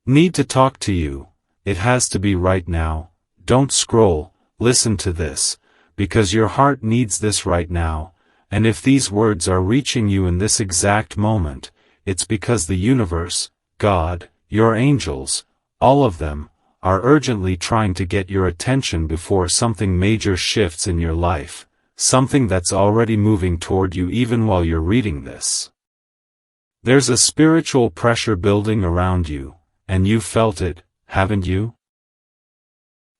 Need to talk to you. It has to be right now. Don't scroll, listen to this, because your heart needs this right now, and if these words are reaching you in this exact moment, it's because the universe, God, your angels, all of them, are urgently trying to get your attention before something major shifts in your life, something that's already moving toward you even while you're reading this. There's a spiritual pressure building around you, and you've felt it, haven't you?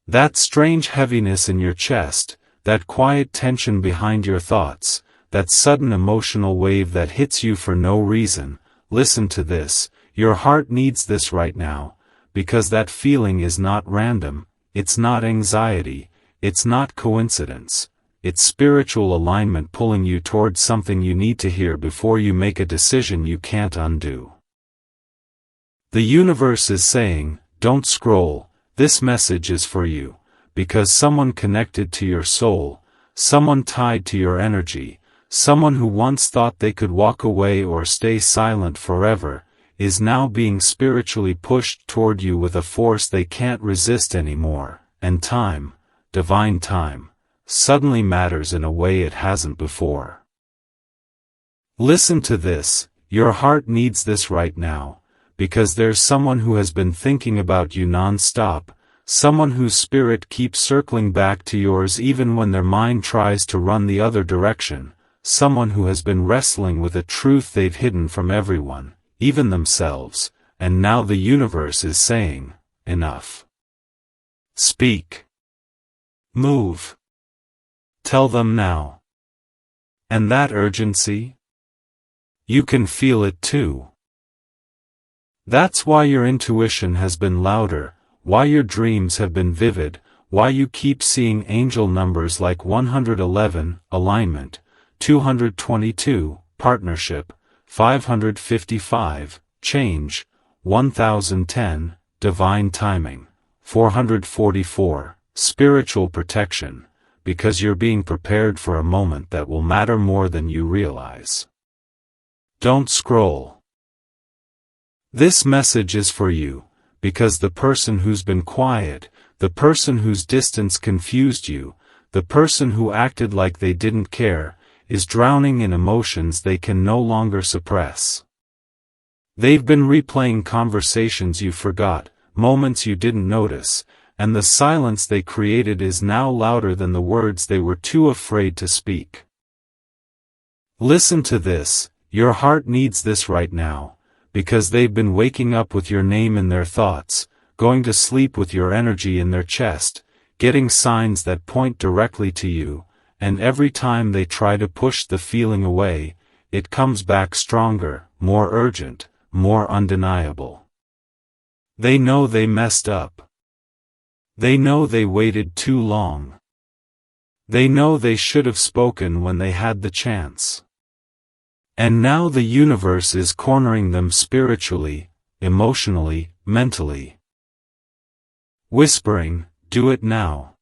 That strange heaviness in your chest, that quiet tension behind your thoughts, that sudden emotional wave that hits you for no reason. Listen to this, your heart needs this right now, because that feeling is not random, it's not anxiety, it's not coincidence, it's spiritual alignment pulling you towards something you need to hear before you make a decision you can't undo. The universe is saying, don't scroll, this message is for you, because someone connected to your soul, someone tied to your energy, someone who once thought they could walk away or stay silent forever, is now being spiritually pushed toward you with a force they can't resist anymore, and time, divine time, suddenly matters in a way it hasn't before. Listen to this, your heart needs this right now, because there's someone who has been thinking about you non-stop, someone whose spirit keeps circling back to yours even when their mind tries to run the other direction, someone who has been wrestling with a truth they've hidden from everyone, even themselves, and now the universe is saying, enough. Speak. Move. Tell them now. And that urgency? You can feel it too. That's why your intuition has been louder, why your dreams have been vivid, why you keep seeing angel numbers like 111, alignment, 222, partnership, 555, change, 1010, divine timing, 444, spiritual protection, because you're being prepared for a moment that will matter more than you realize. Don't scroll. This message is for you, because the person who's been quiet, the person whose distance confused you, the person who acted like they didn't care, is drowning in emotions they can no longer suppress. They've been replaying conversations you forgot, moments you didn't notice, and the silence they created is now louder than the words they were too afraid to speak. Listen to this, your heart needs this right now, because they've been waking up with your name in their thoughts, going to sleep with your energy in their chest, getting signs that point directly to you, and every time they try to push the feeling away, it comes back stronger, more urgent, more undeniable. They know they messed up. They know they waited too long. They know they should have spoken when they had the chance. And now the universe is cornering them spiritually, emotionally, mentally. Whispering, do it now.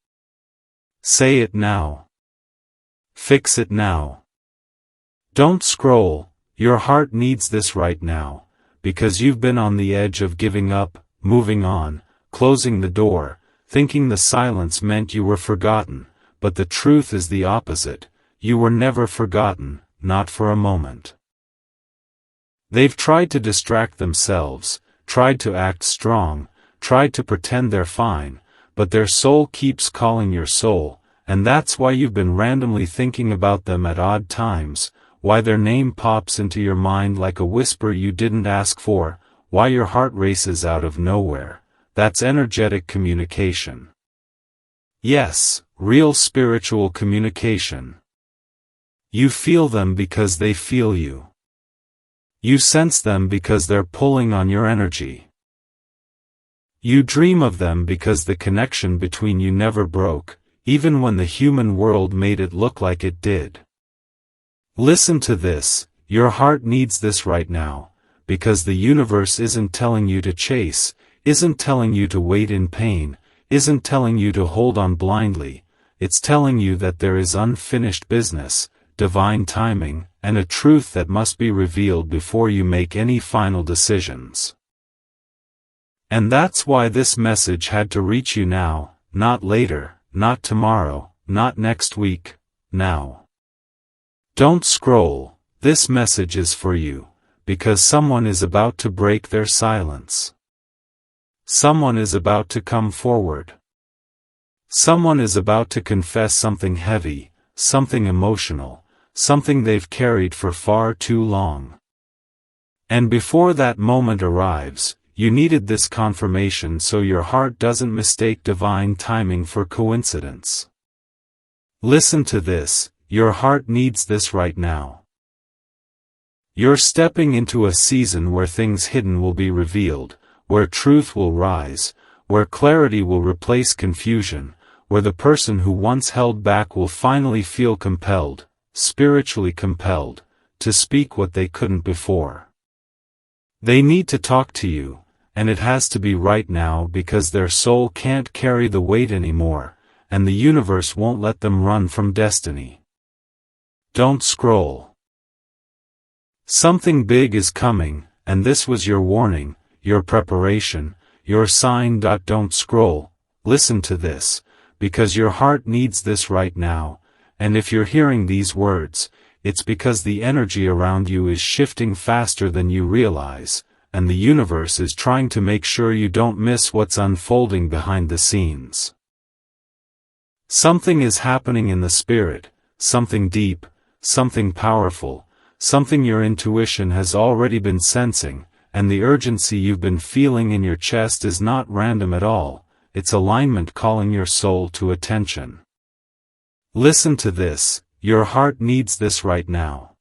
Say it now. Fix it now. Don't scroll, your heart needs this right now, because you've been on the edge of giving up, moving on, closing the door, thinking the silence meant you were forgotten, but the truth is the opposite, you were never forgotten. Not for a moment. They've tried to distract themselves, tried to act strong, tried to pretend they're fine, but their soul keeps calling your soul, and that's why you've been randomly thinking about them at odd times, why their name pops into your mind like a whisper you didn't ask for, why your heart races out of nowhere. That's energetic communication. Yes, real spiritual communication. You feel them because they feel you. You sense them because they're pulling on your energy. You dream of them because the connection between you never broke, even when the human world made it look like it did. Listen to this, your heart needs this right now, because the universe isn't telling you to chase, isn't telling you to wait in pain, isn't telling you to hold on blindly, it's telling you that there is unfinished business, divine timing, and a truth that must be revealed before you make any final decisions. And that's why this message had to reach you now, not later, not tomorrow, not next week, now. Don't scroll, this message is for you, because someone is about to break their silence. Someone is about to come forward. Someone is about to confess something heavy, something emotional, something they've carried for far too long. And before that moment arrives, you needed this confirmation so your heart doesn't mistake divine timing for coincidence. Listen to this, your heart needs this right now. You're stepping into a season where things hidden will be revealed, where truth will rise, where clarity will replace confusion, where the person who once held back will finally feel compelled, spiritually compelled, to speak what they couldn't before. They need to talk to you, and it has to be right now because their soul can't carry the weight anymore, and the universe won't let them run from destiny. Don't scroll. Something big is coming, and this was your warning, your preparation, your sign. Don't scroll, listen to this, because your heart needs this right now, and if you're hearing these words, it's because the energy around you is shifting faster than you realize, and the universe is trying to make sure you don't miss what's unfolding behind the scenes. Something is happening in the spirit, something deep, something powerful, something your intuition has already been sensing, and the urgency you've been feeling in your chest is not random at all, it's alignment calling your soul to attention. Listen to this, your heart needs this right now.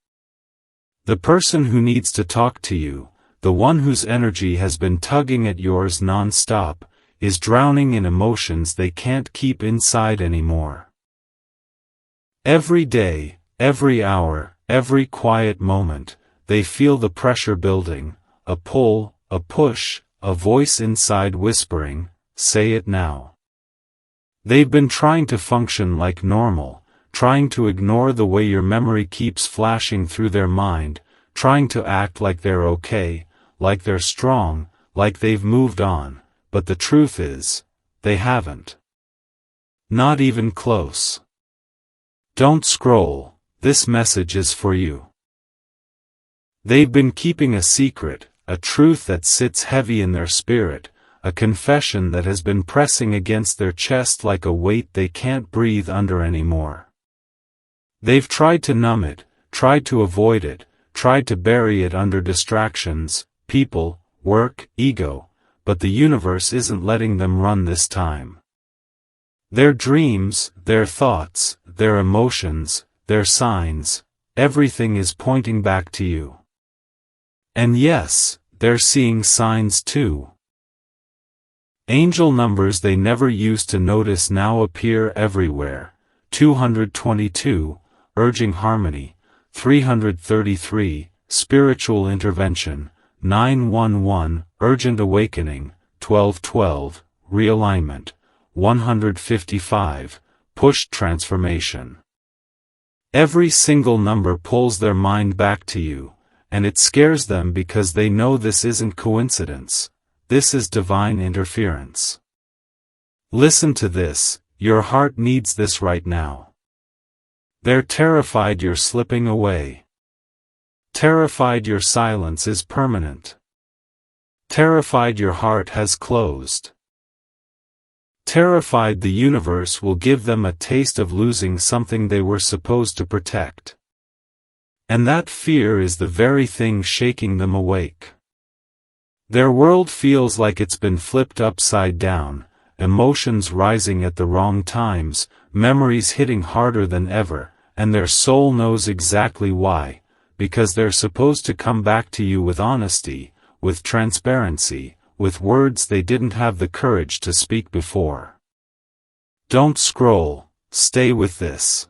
The person who needs to talk to you, the one whose energy has been tugging at yours non-stop, is drowning in emotions they can't keep inside anymore. Every day, every hour, every quiet moment, they feel the pressure building, a pull, a push, a voice inside whispering, "Say it now." They've been trying to function like normal, trying to ignore the way your memory keeps flashing through their mind, trying to act like they're okay, like they're strong, like they've moved on, but the truth is, they haven't. Not even close. Don't scroll, this message is for you. They've been keeping a secret, a truth that sits heavy in their spirit, a confession that has been pressing against their chest like a weight they can't breathe under anymore. They've tried to numb it, tried to avoid it, tried to bury it under distractions, people, work, ego, but the universe isn't letting them run this time. Their dreams, their thoughts, their emotions, their signs, everything is pointing back to you. And yes, they're seeing signs too. Angel numbers they never used to notice now appear everywhere. 222, urging harmony. 333, spiritual intervention. 911, urgent awakening. 1212, realignment. 155, pushed transformation. Every single number pulls their mind back to you, and it scares them because they know this isn't coincidence. This is divine interference. Listen to this, your heart needs this right now. They're terrified you're slipping away. Terrified your silence is permanent. Terrified your heart has closed. Terrified the universe will give them a taste of losing something they were supposed to protect. And that fear is the very thing shaking them awake. Their world feels like it's been flipped upside down, emotions rising at the wrong times, memories hitting harder than ever, and their soul knows exactly why, because they're supposed to come back to you with honesty, with transparency, with words they didn't have the courage to speak before. Don't scroll, stay with this.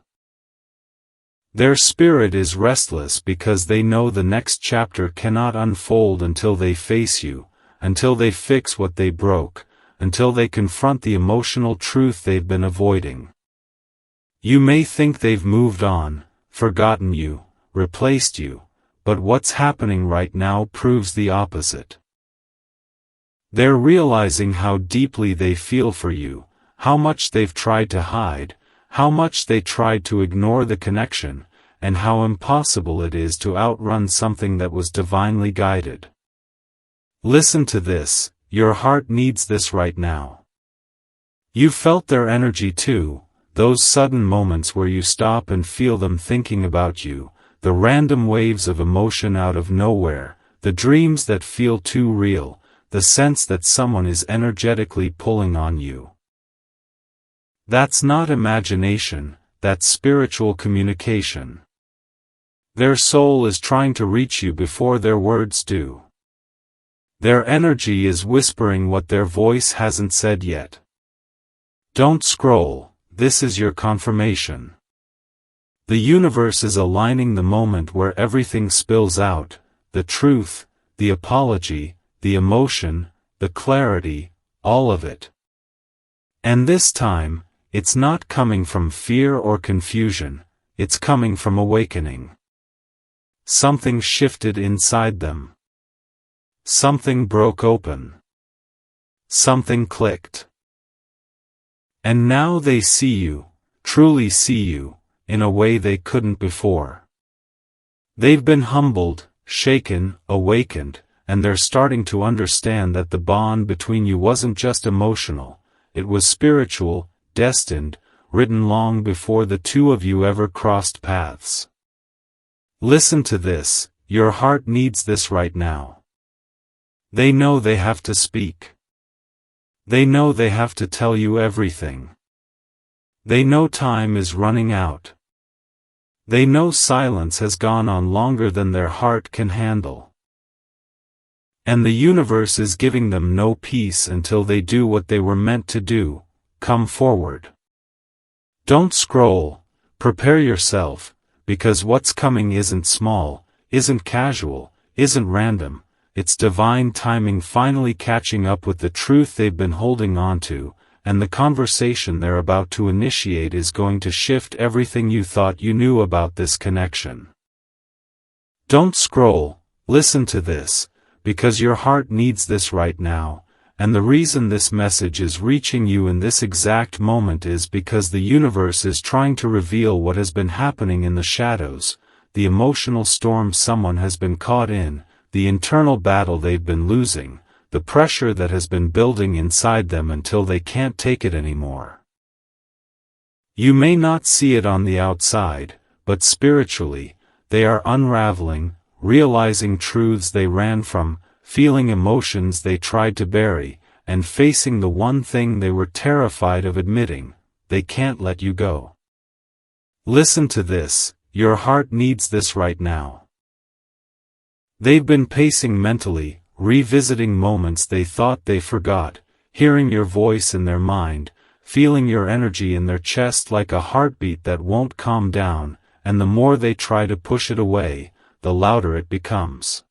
Their spirit is restless because they know the next chapter cannot unfold until they face you, until they fix what they broke, until they confront the emotional truth they've been avoiding. You may think they've moved on, forgotten you, replaced you, but what's happening right now proves the opposite. They're realizing how deeply they feel for you, how much they've tried to hide, how much they tried to ignore the connection, and how impossible it is to outrun something that was divinely guided. Listen to this, your heart needs this right now. You felt their energy too, those sudden moments where you stop and feel them thinking about you, the random waves of emotion out of nowhere, the dreams that feel too real, the sense that someone is energetically pulling on you. That's not imagination, that's spiritual communication. Their soul is trying to reach you before their words do. Their energy is whispering what their voice hasn't said yet. Don't scroll, this is your confirmation. The universe is aligning the moment where everything spills out, the truth, the apology, the emotion, the clarity, all of it. And this time, it's not coming from fear or confusion, it's coming from awakening. Something shifted inside them. Something broke open. Something clicked. And now they see you, truly see you, in a way they couldn't before. They've been humbled, shaken, awakened, and they're starting to understand that the bond between you wasn't just emotional, it was spiritual, destined, written long before the two of you ever crossed paths. Listen to this, your heart needs this right now. They know they have to speak. They know they have to tell you everything. They know time is running out. They know silence has gone on longer than their heart can handle. And the universe is giving them no peace until they do what they were meant to do, come forward. Don't scroll, prepare yourself, because what's coming isn't small, isn't casual, isn't random, it's divine timing finally catching up with the truth they've been holding on to, and the conversation they're about to initiate is going to shift everything you thought you knew about this connection. Don't scroll, listen to this, because your heart needs this right now, and the reason this message is reaching you in this exact moment is because the universe is trying to reveal what has been happening in the shadows, the emotional storm someone has been caught in, the internal battle they've been losing, the pressure that has been building inside them until they can't take it anymore. You may not see it on the outside, but spiritually, they are unraveling, realizing truths they ran from, feeling emotions they tried to bury, and facing the one thing they were terrified of admitting: they can't let you go. Listen to this, your heart needs this right now. They've been pacing mentally, revisiting moments they thought they forgot, hearing your voice in their mind, feeling your energy in their chest like a heartbeat that won't calm down, and the more they try to push it away, the louder it becomes.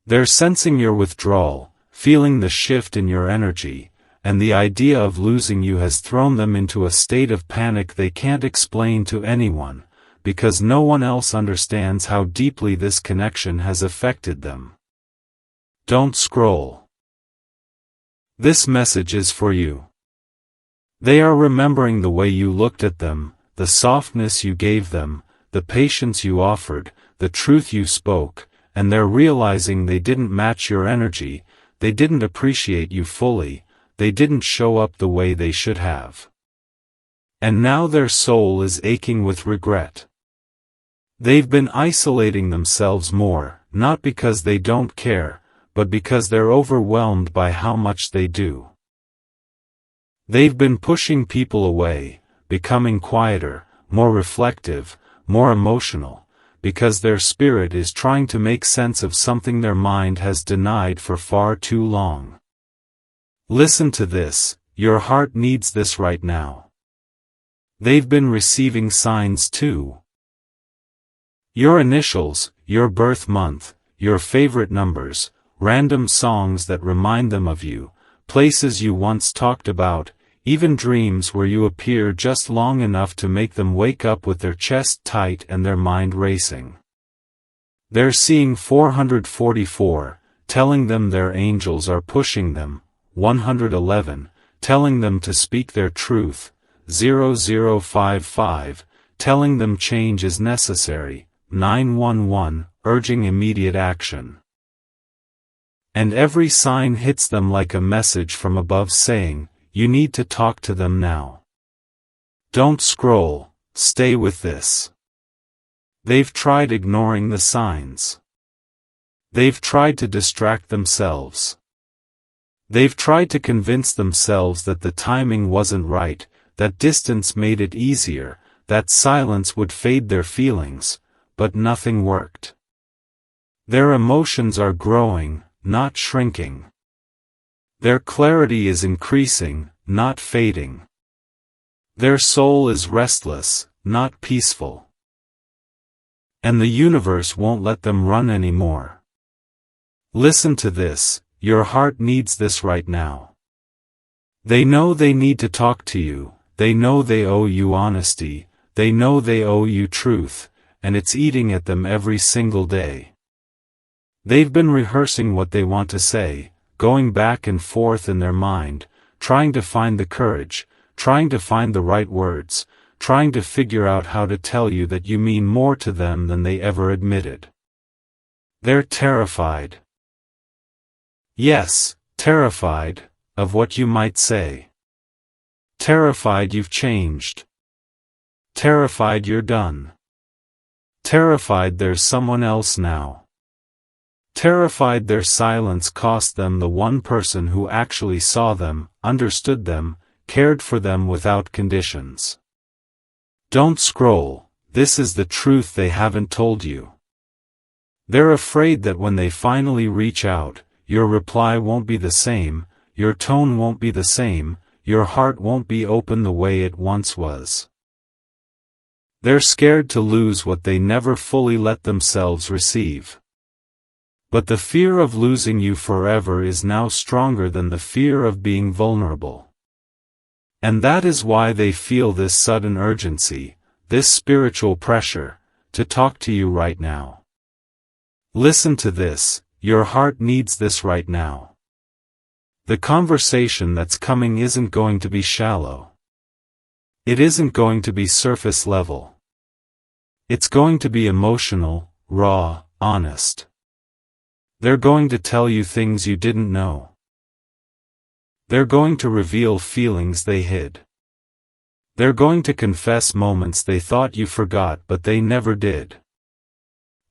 They're sensing your withdrawal, feeling the shift in your energy, and the idea of losing you has thrown them into a state of panic they can't explain to anyone, because no one else understands how deeply this connection has affected them. Don't scroll. This message is for you. They are remembering the way you looked at them, the softness you gave them, the patience you offered, the truth you spoke, and they're realizing they didn't match your energy, they didn't appreciate you fully, they didn't show up the way they should have. And now their soul is aching with regret. They've been isolating themselves more, not because they don't care, but because they're overwhelmed by how much they do. They've been pushing people away, becoming quieter, more reflective, more emotional, because their spirit is trying to make sense of something their mind has denied for far too long. Listen to this, your heart needs this right now. They've been receiving signs too. Your initials, your birth month, your favorite numbers, random songs that remind them of you, places you once talked about, even dreams where you appear just long enough to make them wake up with their chest tight and their mind racing. They're seeing 444, telling them their angels are pushing them. 111, telling them to speak their truth. 0055, telling them change is necessary. 911, urging immediate action. And every sign hits them like a message from above saying, you need to talk to them now. Don't scroll, stay with this. They've tried ignoring the signs. They've tried to distract themselves. They've tried to convince themselves that the timing wasn't right, that distance made it easier, that silence would fade their feelings, but nothing worked. Their emotions are growing, not shrinking. Their clarity is increasing, not fading. Their soul is restless, not peaceful. And the universe won't let them run anymore. Listen to this, your heart needs this right now. They know they need to talk to you, they know they owe you honesty, they know they owe you truth, and it's eating at them every single day. They've been rehearsing what they want to say, going back and forth in their mind, trying to find the courage, trying to find the right words, trying to figure out how to tell you that you mean more to them than they ever admitted. They're terrified. Yes, terrified, of what you might say. Terrified you've changed. Terrified you're done. Terrified there's someone else now. Terrified their silence cost them the one person who actually saw them, understood them, cared for them without conditions. Don't scroll, this is the truth they haven't told you. They're afraid that when they finally reach out, your reply won't be the same, your tone won't be the same, your heart won't be open the way it once was. They're scared to lose what they never fully let themselves receive. But the fear of losing you forever is now stronger than the fear of being vulnerable. And that is why they feel this sudden urgency, this spiritual pressure, to talk to you right now. Listen to this, your heart needs this right now. The conversation that's coming isn't going to be shallow. It isn't going to be surface level. It's going to be emotional, raw, honest. They're going to tell you things you didn't know. They're going to reveal feelings they hid. They're going to confess moments they thought you forgot but they never did.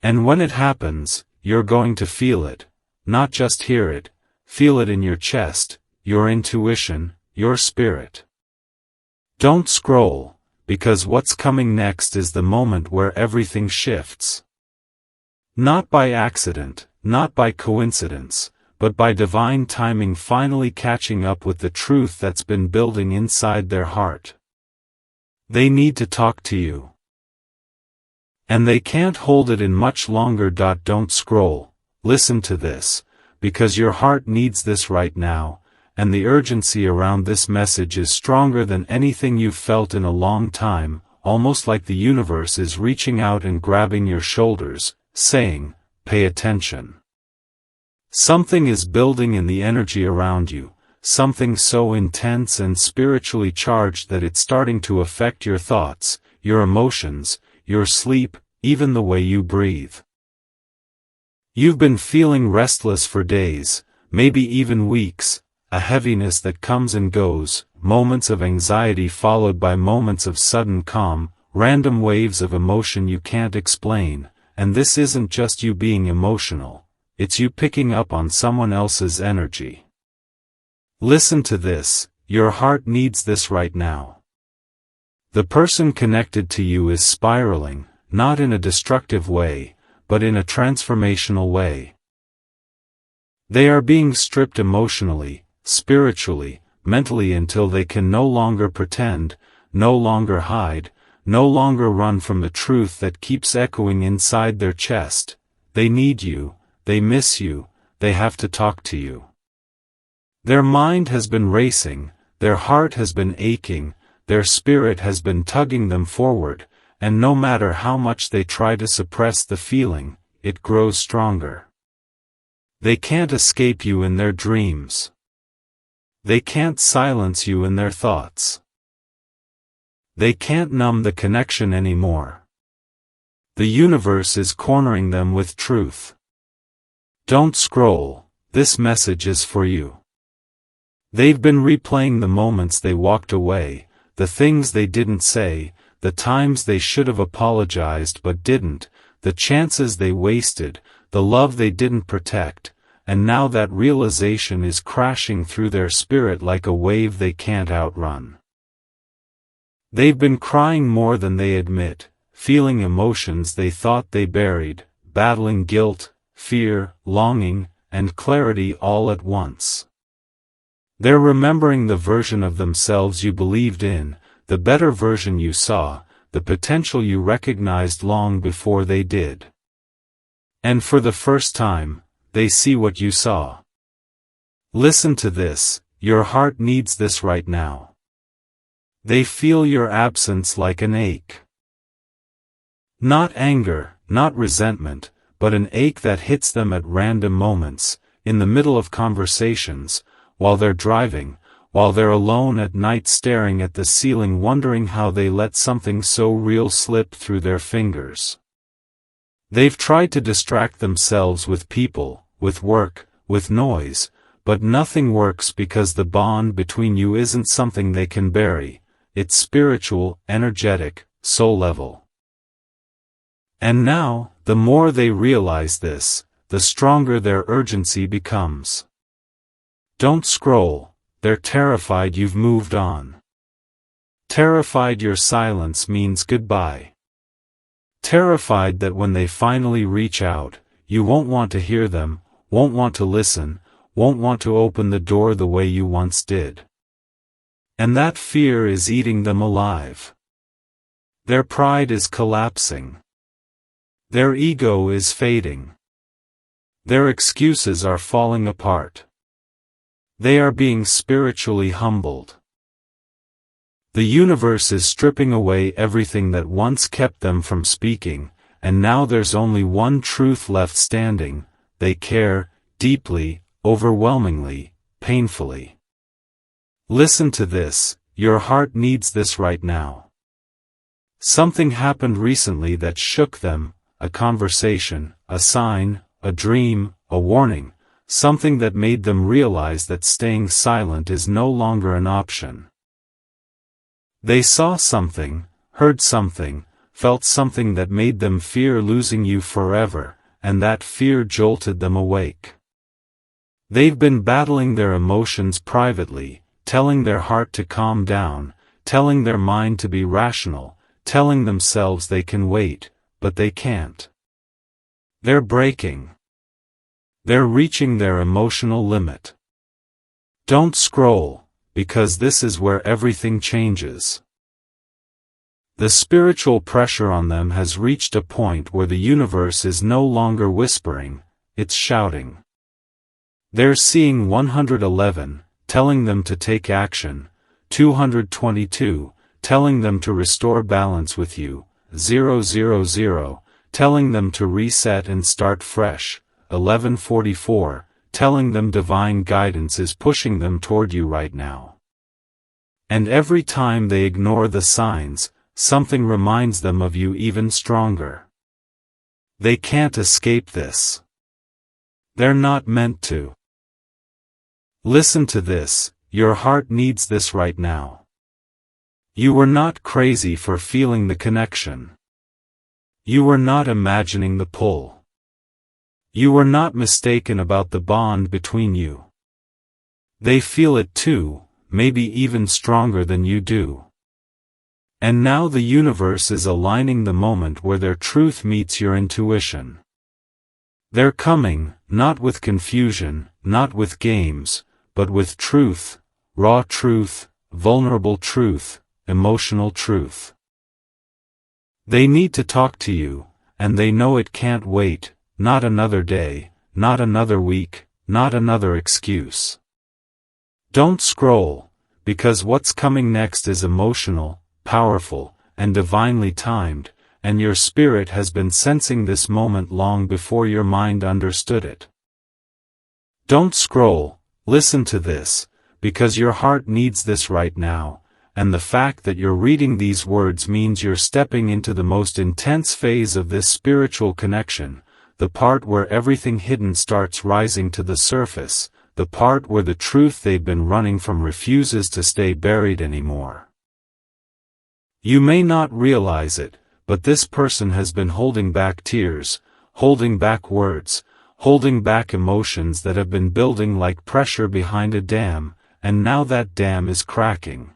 And when it happens, you're going to feel it, not just hear it, feel it in your chest, your intuition, your spirit. Don't scroll, because what's coming next is the moment where everything shifts. Not by accident, not by coincidence, but by divine timing finally catching up with the truth that's been building inside their heart. They need to talk to you. And they can't hold it in much longer. Don't scroll, listen to this, because your heart needs this right now, and the urgency around this message is stronger than anything you've felt in a long time, almost like the universe is reaching out and grabbing your shoulders, saying, pay attention. Something is building in the energy around you, something so intense and spiritually charged that it's starting to affect your thoughts, your emotions, your sleep, even the way you breathe. You've been feeling restless for days, maybe even weeks, a heaviness that comes and goes, moments of anxiety followed by moments of sudden calm, random waves of emotion you can't explain, and this isn't just you being emotional, it's you picking up on someone else's energy. Listen to this, your heart needs this right now. The person connected to you is spiraling, not in a destructive way, but in a transformational way. They are being stripped emotionally, spiritually, mentally until they can no longer pretend, no longer hide, no longer run from the truth that keeps echoing inside their chest. They need you, they miss you, they have to talk to you. Their mind has been racing, their heart has been aching, their spirit has been tugging them forward, and no matter how much they try to suppress the feeling, it grows stronger. They can't escape you in their dreams. They can't silence you in their thoughts. They can't numb the connection anymore. The universe is cornering them with truth. Don't scroll, this message is for you. They've been replaying the moments they walked away, the things they didn't say, the times they should have apologized but didn't, the chances they wasted, the love they didn't protect, and now that realization is crashing through their spirit like a wave they can't outrun. They've been crying more than they admit, feeling emotions they thought they buried, battling guilt, fear, longing, and clarity all at once. They're remembering the version of themselves you believed in, the better version you saw, the potential you recognized long before they did. And for the first time, they see what you saw. Listen to this, your heart needs this right now. They feel your absence like an ache. Not anger, not resentment, but an ache that hits them at random moments, in the middle of conversations, while they're driving, while they're alone at night staring at the ceiling wondering how they let something so real slip through their fingers. They've tried to distract themselves with people, with work, with noise, but nothing works because the bond between you isn't something they can bury, it's spiritual, energetic, soul level. And now, the more they realize this, the stronger their urgency becomes. Don't scroll, they're terrified you've moved on. Terrified your silence means goodbye. Terrified that when they finally reach out, you won't want to hear them, won't want to listen, won't want to open the door the way you once did. And that fear is eating them alive. Their pride is collapsing. Their ego is fading. Their excuses are falling apart. They are being spiritually humbled. The universe is stripping away everything that once kept them from speaking, and now there's only one truth left standing: they care, deeply, overwhelmingly, painfully. Listen to this, your heart needs this right now. Something happened recently that shook them, a conversation, a sign, a dream, a warning. Something that made them realize that staying silent is no longer an option. They saw something, heard something, felt something that made them fear losing you forever, and that fear jolted them awake. They've been battling their emotions privately, telling their heart to calm down, telling their mind to be rational, telling themselves they can wait, but they can't. They're breaking. They're reaching their emotional limit. Don't scroll, because this is where everything changes. The spiritual pressure on them has reached a point where the universe is no longer whispering, it's shouting. They're seeing 111, telling them to take action, 222, telling them to restore balance with you, 000, telling them to reset and start fresh, 1144, telling them divine guidance is pushing them toward you right now. And every time they ignore the signs, something reminds them of you even stronger. They can't escape this. They're not meant to. Listen to this, your heart needs this right now. You were not crazy for feeling the connection. You were not imagining the pull. You were not mistaken about the bond between you. They feel it too, maybe even stronger than you do. And now the universe is aligning the moment where their truth meets your intuition. They're coming, not with confusion, not with games, but with truth, raw truth, vulnerable truth, emotional truth. They need to talk to you, and they know it can't wait. Not another day, not another week, not another excuse. Don't scroll, because what's coming next is emotional, powerful, and divinely timed, and your spirit has been sensing this moment long before your mind understood it. Don't scroll, listen to this, because your heart needs this right now, and the fact that you're reading these words means you're stepping into the most intense phase of this spiritual connection, the part where everything hidden starts rising to the surface, the part where the truth they've been running from refuses to stay buried anymore. You may not realize it, but this person has been holding back tears, holding back words, holding back emotions that have been building like pressure behind a dam, and now that dam is cracking.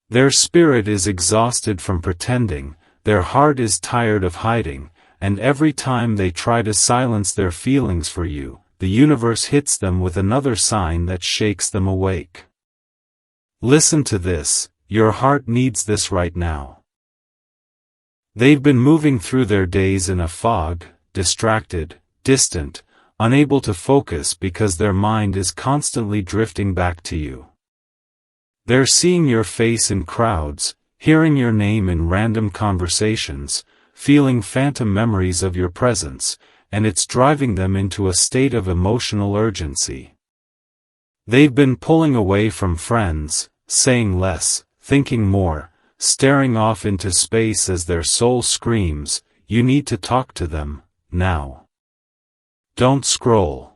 Their spirit is exhausted from pretending, their heart is tired of hiding, and every time they try to silence their feelings for you, the universe hits them with another sign that shakes them awake. Listen to this, your heart needs this right now. They've been moving through their days in a fog, distracted, distant, unable to focus because their mind is constantly drifting back to you. They're seeing your face in crowds, hearing your name in random conversations, feeling phantom memories of your presence, and it's driving them into a state of emotional urgency. They've been pulling away from friends, saying less, thinking more, staring off into space as their soul screams, "You need to talk to them, now." Don't scroll.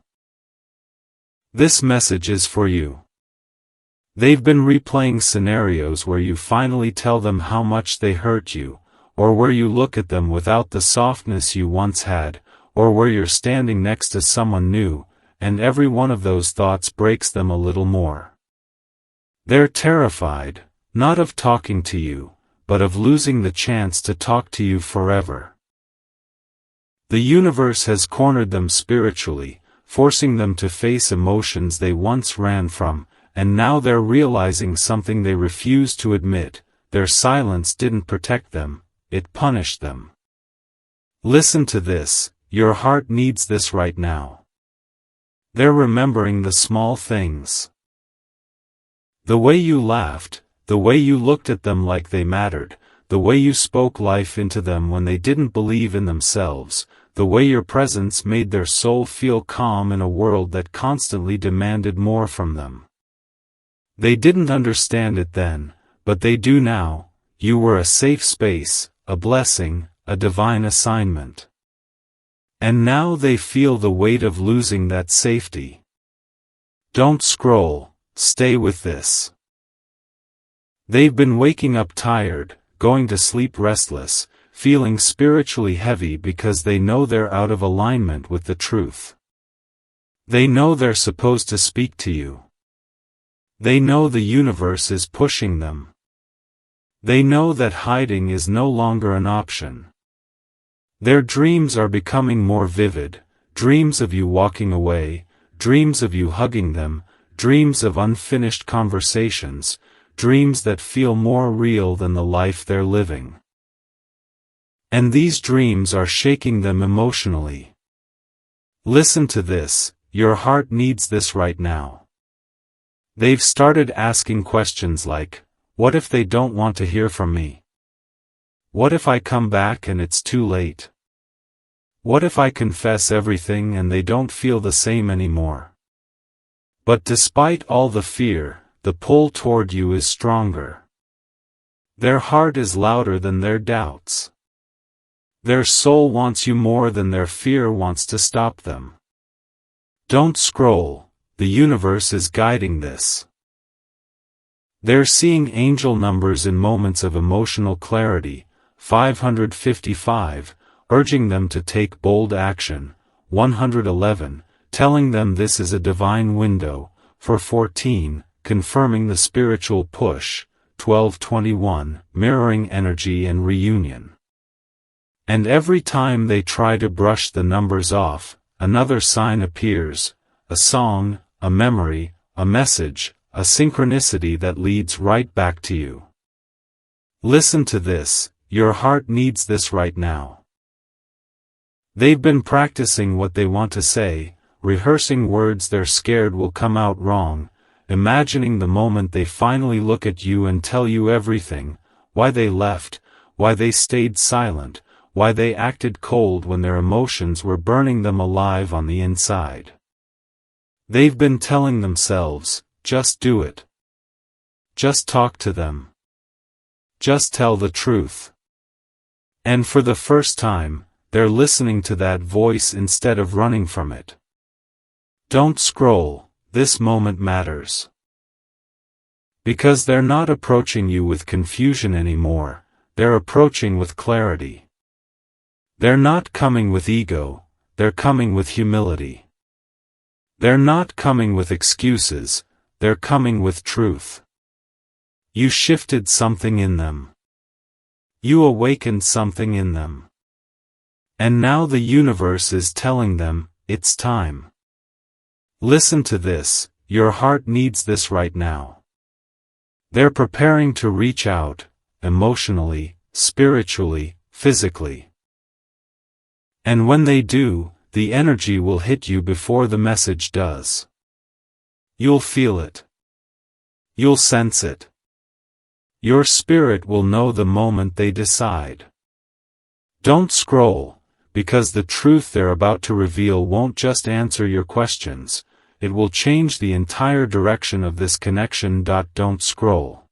This message is for you. They've been replaying scenarios where you finally tell them how much they hurt you, or where you look at them without the softness you once had, or where you're standing next to someone new, and every one of those thoughts breaks them a little more. They're terrified, not of talking to you, but of losing the chance to talk to you forever. The universe has cornered them spiritually, forcing them to face emotions they once ran from, and now they're realizing something they refused to admit: their silence didn't protect them, it punished them. Listen to this, your heart needs this right now. They're remembering the small things. The way you laughed, the way you looked at them like they mattered, the way you spoke life into them when they didn't believe in themselves, the way your presence made their soul feel calm in a world that constantly demanded more from them. They didn't understand it then, but they do now. You were a safe space, a blessing, a divine assignment. And now they feel the weight of losing that safety. Don't scroll, stay with this. They've been waking up tired, going to sleep restless, feeling spiritually heavy because they know they're out of alignment with the truth. They know they're supposed to speak to you. They know the universe is pushing them. They know that hiding is no longer an option. Their dreams are becoming more vivid, dreams of you walking away, dreams of you hugging them, dreams of unfinished conversations, dreams that feel more real than the life they're living. And these dreams are shaking them emotionally. Listen to this, your heart needs this right now. They've started asking questions like, what if they don't want to hear from me? What if I come back and it's too late? What if I confess everything and they don't feel the same anymore? But despite all the fear, the pull toward you is stronger. Their heart is louder than their doubts. Their soul wants you more than their fear wants to stop them. Don't scroll, the universe is guiding this. They're seeing angel numbers in moments of emotional clarity, 555, urging them to take bold action, 111, telling them this is a divine window, 414, confirming the spiritual push, 1221, mirroring energy and reunion. And every time they try to brush the numbers off, another sign appears, a song, a memory, a message, a synchronicity that leads right back to you. Listen to this, your heart needs this right now. They've been practicing what they want to say, rehearsing words they're scared will come out wrong, imagining the moment they finally look at you and tell you everything, why they left, why they stayed silent, why they acted cold when their emotions were burning them alive on the inside. They've been telling themselves, just do it. Just talk to them. Just tell the truth. And for the first time, they're listening to that voice instead of running from it. Don't scroll, this moment matters. Because they're not approaching you with confusion anymore, they're approaching with clarity. They're not coming with ego, they're coming with humility. They're not coming with excuses, they're coming with truth. You shifted something in them. You awakened something in them. And now the universe is telling them, it's time. Listen to this, your heart needs this right now. They're preparing to reach out, emotionally, spiritually, physically. And when they do, the energy will hit you before the message does. You'll feel it. You'll sense it. Your spirit will know the moment they decide. Don't scroll, because the truth they're about to reveal won't just answer your questions, it will change the entire direction of this connection. Don't scroll.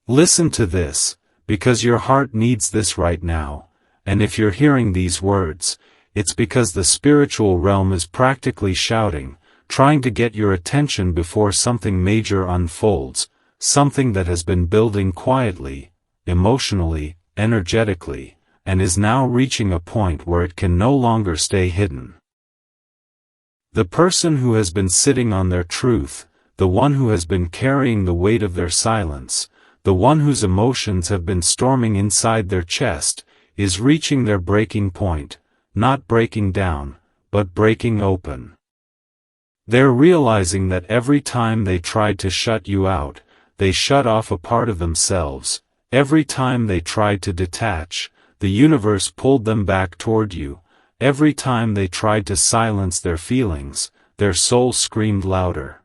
Listen to this, because your heart needs this right now, and if you're hearing these words, it's because the spiritual realm is practically shouting, trying to get your attention before something major unfolds, something that has been building quietly, emotionally, energetically, and is now reaching a point where it can no longer stay hidden. The person who has been sitting on their truth, the one who has been carrying the weight of their silence, the one whose emotions have been storming inside their chest, is reaching their breaking point, not breaking down, but breaking open. They're realizing that every time they tried to shut you out, they shut off a part of themselves. Every time they tried to detach, the universe pulled them back toward you. Every time they tried to silence their feelings, their soul screamed louder.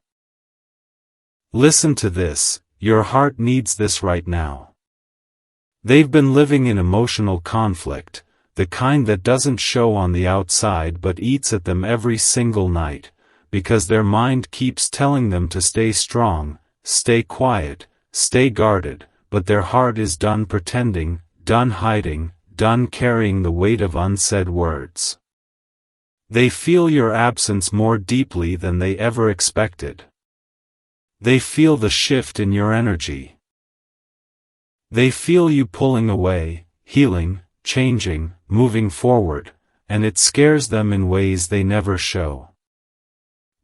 Listen to this, your heart needs this right now. They've been living in emotional conflict, the kind that doesn't show on the outside but eats at them every single night, because their mind keeps telling them to stay strong, stay quiet, stay guarded, but their heart is done pretending, done hiding, done carrying the weight of unsaid words. They feel your absence more deeply than they ever expected. They feel the shift in your energy. They feel you pulling away, healing, changing, moving forward, and it scares them in ways they never show.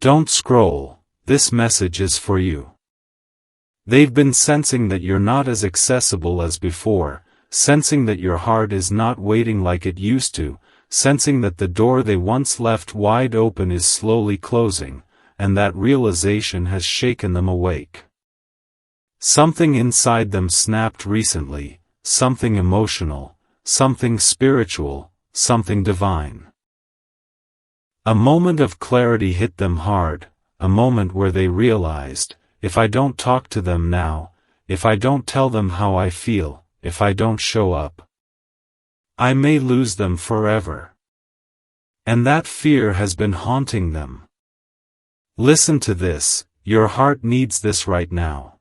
Don't scroll, this message is for you. They've been sensing that you're not as accessible as before, sensing that your heart is not waiting like it used to, sensing that the door they once left wide open is slowly closing, and that realization has shaken them awake. Something inside them snapped recently, something emotional, something spiritual, something divine. A moment of clarity hit them hard, a moment where they realized, if I don't talk to them now, if I don't tell them how I feel, if I don't show up, I may lose them forever. And that fear has been haunting them. Listen to this, your heart needs this right now.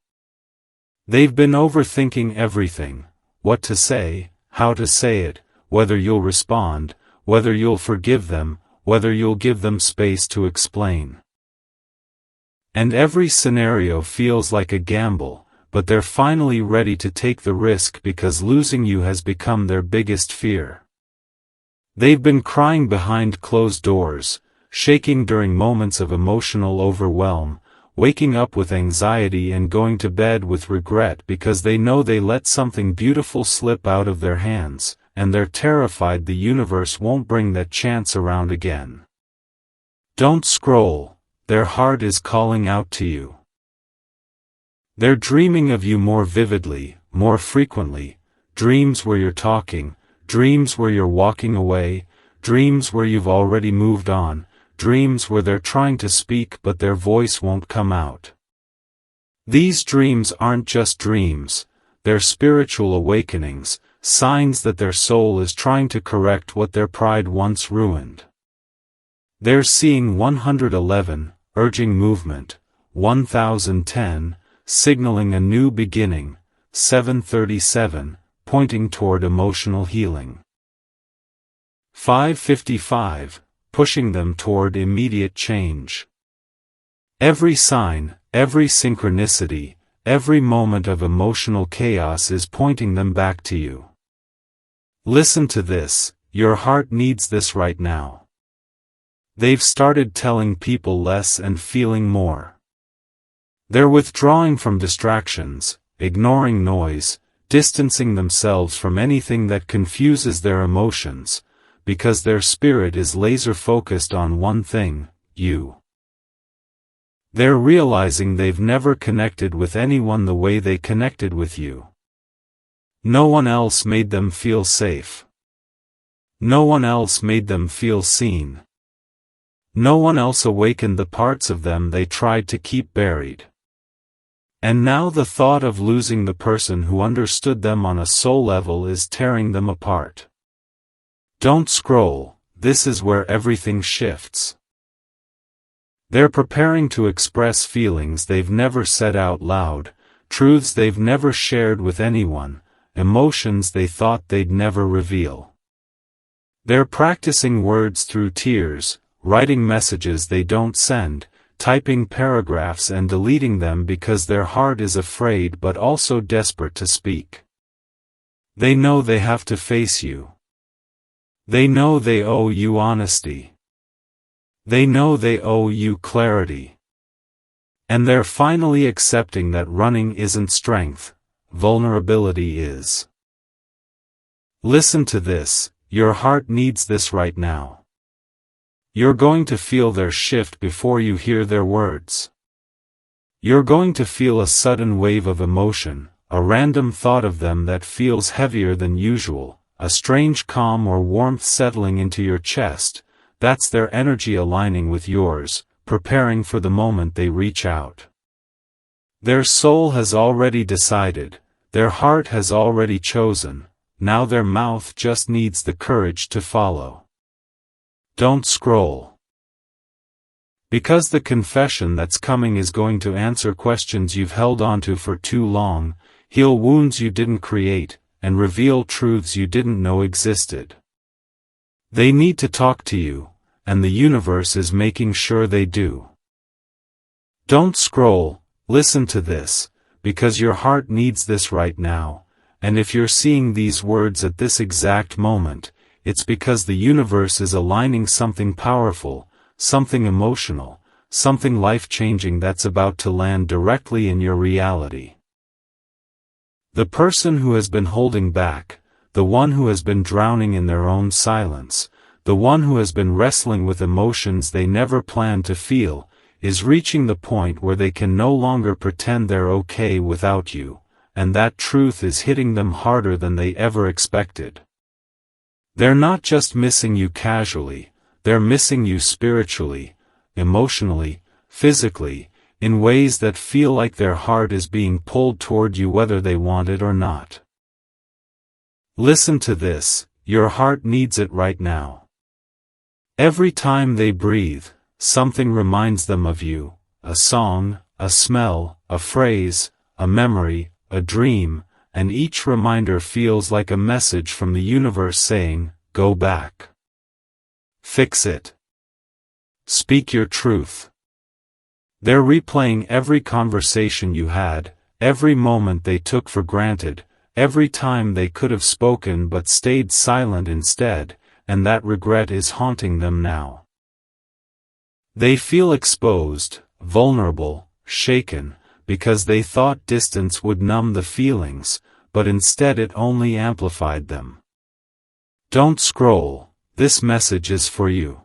They've been overthinking everything, what to say, how to say it, whether you'll respond, whether you'll forgive them, whether you'll give them space to explain. And every scenario feels like a gamble, but they're finally ready to take the risk because losing you has become their biggest fear. They've been crying behind closed doors, shaking during moments of emotional overwhelm, waking up with anxiety and going to bed with regret because they know they let something beautiful slip out of their hands, and they're terrified the universe won't bring that chance around again. Don't scroll, their heart is calling out to you. They're dreaming of you more vividly, more frequently, dreams where you're talking, dreams where you're walking away, dreams where you've already moved on, dreams where they're trying to speak but their voice won't come out. These dreams aren't just dreams, they're spiritual awakenings, signs that their soul is trying to correct what their pride once ruined. They're seeing 111, urging movement, 1010, signaling a new beginning, 737, pointing toward emotional healing. 555, pushing them toward immediate change. Every sign, every synchronicity, every moment of emotional chaos is pointing them back to you. Listen to this, your heart needs this right now. They've started telling people less and feeling more. They're withdrawing from distractions, ignoring noise, distancing themselves from anything that confuses their emotions, because their spirit is laser-focused on one thing, you. They're realizing they've never connected with anyone the way they connected with you. No one else made them feel safe. No one else made them feel seen. No one else awakened the parts of them they tried to keep buried. And now the thought of losing the person who understood them on a soul level is tearing them apart. Don't scroll, this is where everything shifts. They're preparing to express feelings they've never said out loud, truths they've never shared with anyone, emotions they thought they'd never reveal. They're practicing words through tears, writing messages they don't send, typing paragraphs and deleting them because their heart is afraid but also desperate to speak. They know they have to face you. They know they owe you honesty. They know they owe you clarity. And they're finally accepting that running isn't strength, vulnerability is. Listen to this, your heart needs this right now. You're going to feel their shift before you hear their words. You're going to feel a sudden wave of emotion, a random thought of them that feels heavier than usual, a strange calm or warmth settling into your chest. That's their energy aligning with yours, preparing for the moment they reach out. Their soul has already decided, their heart has already chosen, now their mouth just needs the courage to follow. Don't scroll. Because the confession that's coming is going to answer questions you've held onto for too long, heal wounds you didn't create, and reveal truths you didn't know existed. They need to talk to you, and the universe is making sure they do. Don't scroll, listen to this, because your heart needs this right now, and if you're seeing these words at this exact moment, it's because the universe is aligning something powerful, something emotional, something life-changing that's about to land directly in your reality. The person who has been holding back, the one who has been drowning in their own silence, the one who has been wrestling with emotions they never planned to feel, is reaching the point where they can no longer pretend they're okay without you, and that truth is hitting them harder than they ever expected. They're not just missing you casually, they're missing you spiritually, emotionally, physically, in ways that feel like their heart is being pulled toward you whether they want it or not. Listen to this, your heart needs it right now. Every time they breathe, something reminds them of you, a song, a smell, a phrase, a memory, a dream, and each reminder feels like a message from the universe saying, go back. Fix it. Speak your truth. They're replaying every conversation you had, every moment they took for granted, every time they could have spoken but stayed silent instead, and that regret is haunting them now. They feel exposed, vulnerable, shaken, because they thought distance would numb the feelings, but instead it only amplified them. Don't scroll, this message is for you.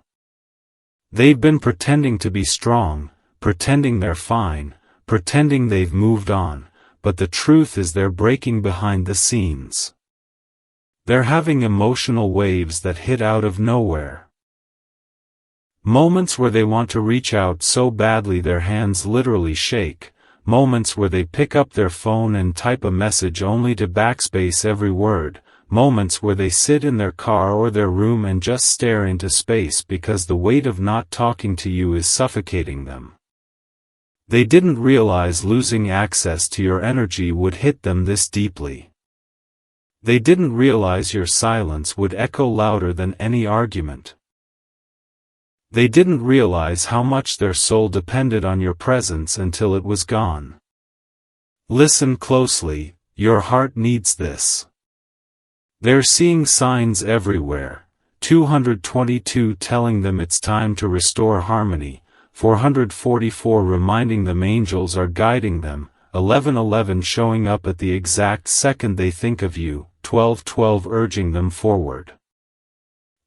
They've been pretending to be strong, pretending they're fine, pretending they've moved on, but the truth is they're breaking behind the scenes. They're having emotional waves that hit out of nowhere. Moments where they want to reach out so badly their hands literally shake, moments where they pick up their phone and type a message only to backspace every word, moments where they sit in their car or their room and just stare into space because the weight of not talking to you is suffocating them. They didn't realize losing access to your energy would hit them this deeply. They didn't realize your silence would echo louder than any argument. They didn't realize how much their soul depended on your presence until it was gone. Listen closely, your heart needs this. They're seeing signs everywhere, 222 telling them it's time to restore harmony, 444 reminding them angels are guiding them, 1111 showing up at the exact second they think of you, 1212 urging them forward.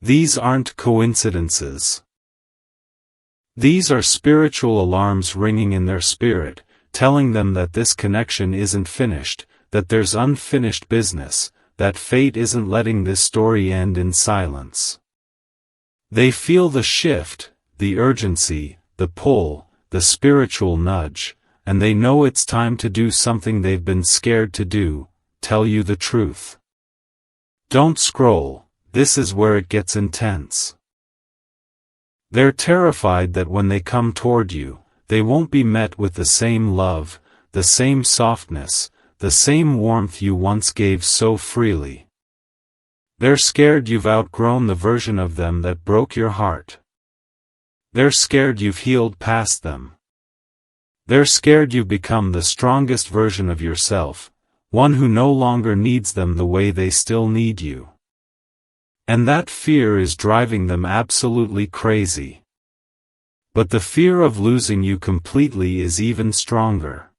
These aren't coincidences. These are spiritual alarms ringing in their spirit, telling them that this connection isn't finished, that there's unfinished business, that fate isn't letting this story end in silence. They feel the shift, the urgency, the pull, the spiritual nudge, and they know it's time to do something they've been scared to do, tell you the truth. Don't scroll, this is where it gets intense. They're terrified that when they come toward you, they won't be met with the same love, the same softness, the same warmth you once gave so freely. They're scared you've outgrown the version of them that broke your heart. They're scared you've healed past them. They're scared you've become the strongest version of yourself, one who no longer needs them the way they still need you. And that fear is driving them absolutely crazy. But the fear of losing you completely is even stronger.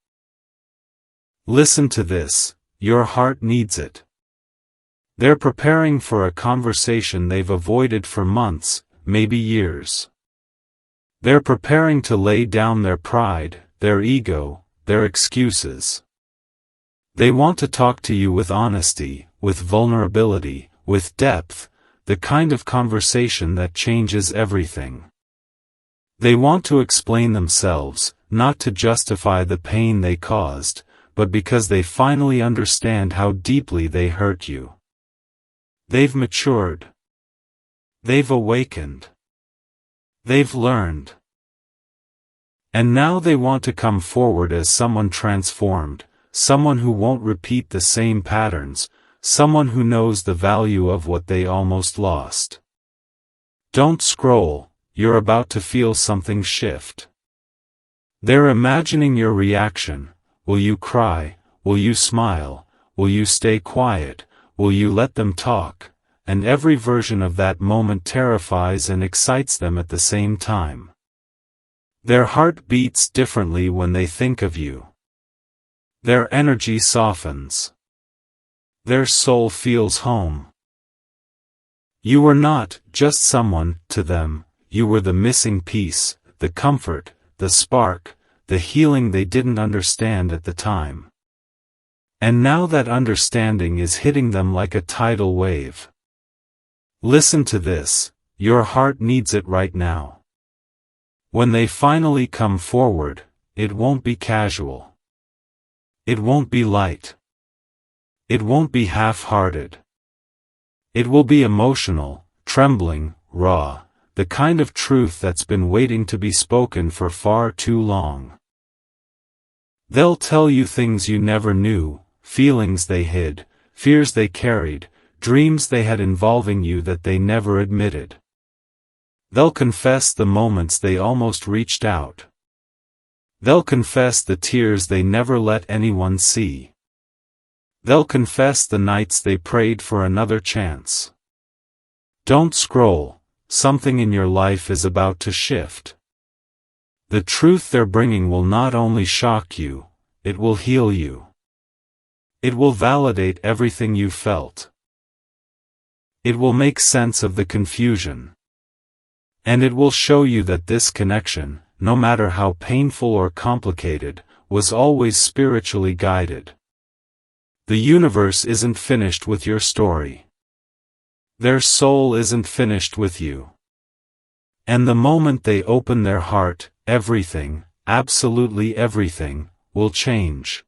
Listen to this, your heart needs it. They're preparing for a conversation they've avoided for months, maybe years. They're preparing to lay down their pride, their ego, their excuses. They want to talk to you with honesty, with vulnerability, with depth, the kind of conversation that changes everything. They want to explain themselves, not to justify the pain they caused, but because they finally understand how deeply they hurt you. They've matured. They've awakened. They've learned. And now they want to come forward as someone transformed, someone who won't repeat the same patterns, someone who knows the value of what they almost lost. Don't scroll, you're about to feel something shift. They're imagining your reaction. Will you cry? Will you smile? Will you stay quiet? Will you let them talk? And every version of that moment terrifies and excites them at the same time. Their heart beats differently when they think of you. Their energy softens. Their soul feels home. You were not just someone to them, you were the missing piece, the comfort, the spark, the healing they didn't understand at the time. And now that understanding is hitting them like a tidal wave. Listen to this, your heart needs it right now. When they finally come forward, it won't be casual. It won't be light. It won't be half-hearted. It will be emotional, trembling, raw, the kind of truth that's been waiting to be spoken for far too long. They'll tell you things you never knew, feelings they hid, fears they carried, dreams they had involving you that they never admitted. They'll confess the moments they almost reached out. They'll confess the tears they never let anyone see. They'll confess the nights they prayed for another chance. Don't scroll, something in your life is about to shift. The truth they're bringing will not only shock you, it will heal you. It will validate everything you felt. It will make sense of the confusion. And it will show you that this connection, no matter how painful or complicated, was always spiritually guided. The universe isn't finished with your story. Their soul isn't finished with you. And the moment they open their heart, everything, absolutely everything, will change.